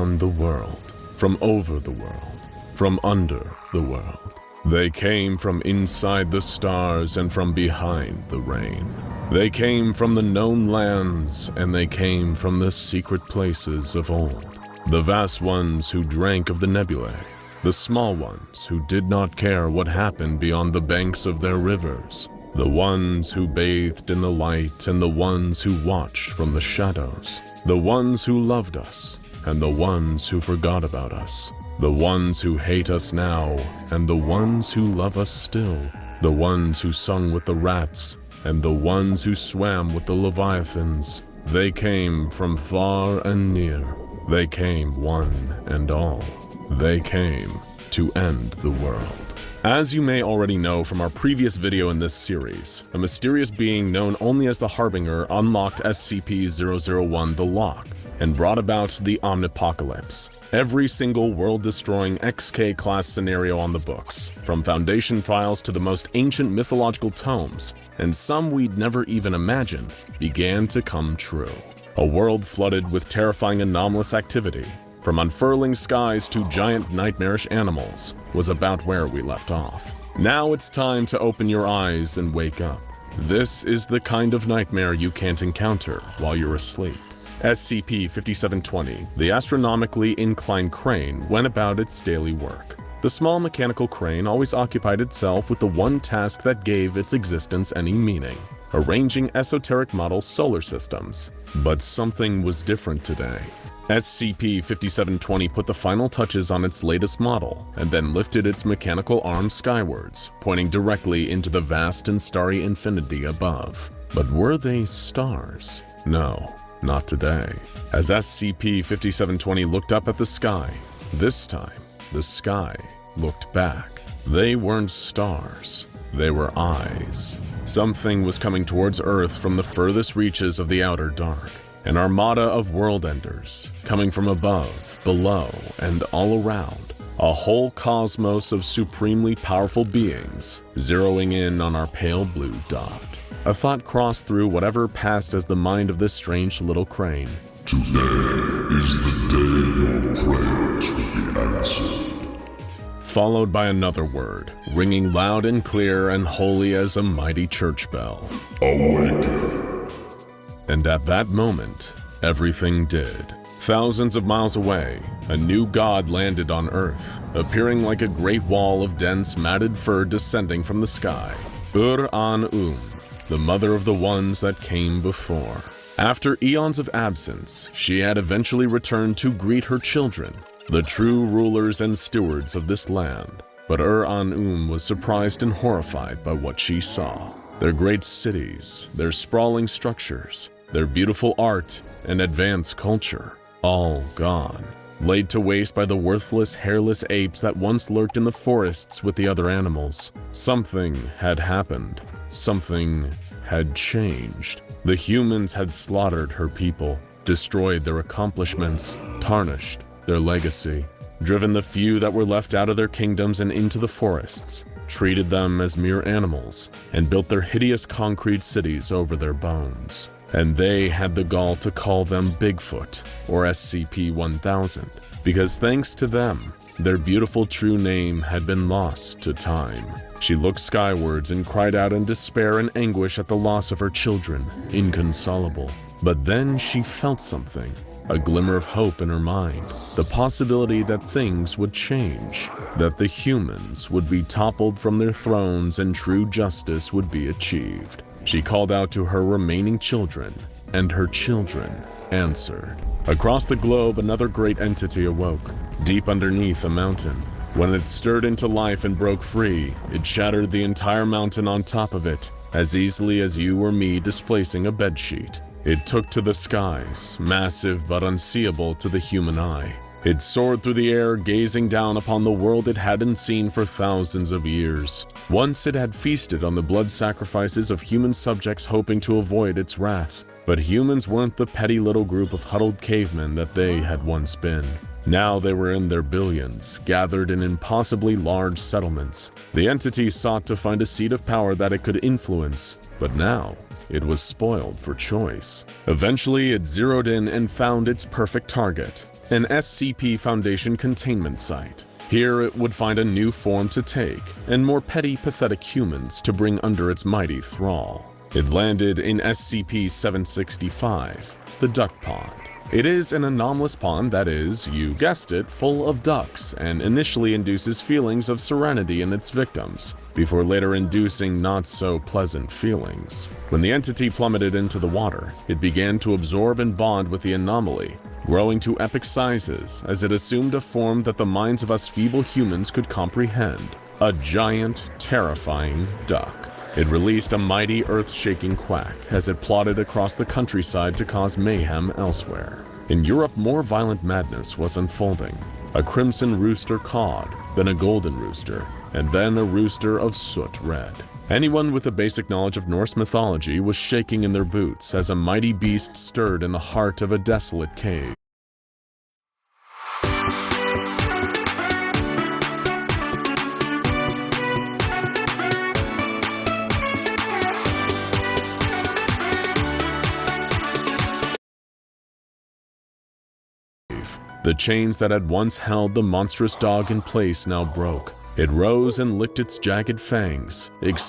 beyond the world, from over the world, from under the world. They came from inside the stars and from behind the rain. They came from the known lands, and they came from the secret places of old. The vast ones who drank of the nebulae, the small ones who did not care what happened beyond the banks of their rivers, the ones who bathed in the light and the ones who watched from the shadows, the ones who loved us and the ones who forgot about us, the ones who hate us now and the ones who love us still, the ones who sung with the rats and the ones who swam with the leviathans. They came from far and near. They came one and all. They came to end the world. As you may already know from our previous video in this series, a mysterious being known only as the Harbinger unlocked SCP-001 The Lock and brought about the Omnipocalypse. Every single world-destroying XK-class scenario on the books, from Foundation files to the most ancient mythological tomes, and some we'd never even imagined, began to come true. A world flooded with terrifying anomalous activity, from unfurling skies to giant nightmarish animals, was about where we left off. Now it's time to open your eyes and wake up. This is the kind of nightmare you can't encounter while you're asleep. SCP-5720, the astronomically inclined crane, went about its daily work. The small mechanical crane always occupied itself with the one task that gave its existence any meaning: arranging esoteric model solar systems. But something was different today. SCP-5720 put the final touches on its latest model, and then lifted its mechanical arm skywards, pointing directly into the vast and starry infinity above. But were they stars? No, not today. As SCP-5720 looked up at the sky, this time, the sky looked back. They weren't stars. They were eyes. Something was coming towards Earth from the furthest reaches of the outer dark. An armada of world enders, coming from above, below, and all around. A whole cosmos of supremely powerful beings, zeroing in on our pale blue dot. A thought crossed through whatever passed as the mind of this strange little crane. Today is the day your prayers will be answered. Followed by another word, ringing loud and clear and holy as a mighty church bell. Awaken. And at that moment, everything did. Thousands of miles away, a new god landed on Earth, appearing like a great wall of dense, matted fur descending from the sky. Ur-An-Um, the mother of the ones that came before. After eons of absence, she had eventually returned to greet her children, the true rulers and stewards of this land. But Ur-An-Um was surprised and horrified by what she saw. Their great cities, their sprawling structures, their beautiful art and advanced culture, all gone, laid to waste by the worthless, hairless apes that once lurked in the forests with the other animals. Something had happened. Something had changed. The humans had slaughtered her people, destroyed their accomplishments, tarnished their legacy, driven the few that were left out of their kingdoms and into the forests, treated them as mere animals, and built their hideous concrete cities over their bones. And they had the gall to call them Bigfoot, or SCP-1000, because thanks to them, their beautiful true name had been lost to time. She looked skywards and cried out in despair and anguish at the loss of her children, inconsolable. But then she felt something, a glimmer of hope in her mind, the possibility that things would change, that the humans would be toppled from their thrones and true justice would be achieved. She called out to her remaining children, and her children answered. Across the globe, another great entity awoke, deep underneath a mountain. When it stirred into life and broke free, it shattered the entire mountain on top of it, as easily as you or me displacing a bedsheet. It took to the skies, massive but unseeable to the human eye. It soared through the air, gazing down upon the world it hadn't seen for thousands of years. Once it had feasted on the blood sacrifices of human subjects hoping to avoid its wrath. But humans weren't the petty little group of huddled cavemen that they had once been. Now they were in their billions, gathered in impossibly large settlements. The entity sought to find a seat of power that it could influence, but now it was spoiled for choice. Eventually, it zeroed in and found its perfect target. an SCP Foundation containment site. Here it would find a new form to take, and more petty, pathetic humans to bring under its mighty thrall. It landed in SCP-765, the Duck Pond. It is an anomalous pond that is, you guessed it, full of ducks, and initially induces feelings of serenity in its victims, before later inducing not-so-pleasant feelings. When the entity plummeted into the water, it began to absorb and bond with the anomaly, growing to epic sizes as it assumed a form that the minds of us feeble humans could comprehend: a giant, terrifying duck. It released a mighty earth-shaking quack as it plodded across the countryside to cause mayhem elsewhere. In Europe, more violent madness was unfolding. A crimson rooster cawed, then a golden rooster, and then a rooster of soot red. Anyone with a basic knowledge of Norse mythology was shaking in their boots as a mighty beast stirred in the heart of a desolate cave. The chains that had once held the monstrous dog in place now broke. It rose and licked its jagged fangs, excited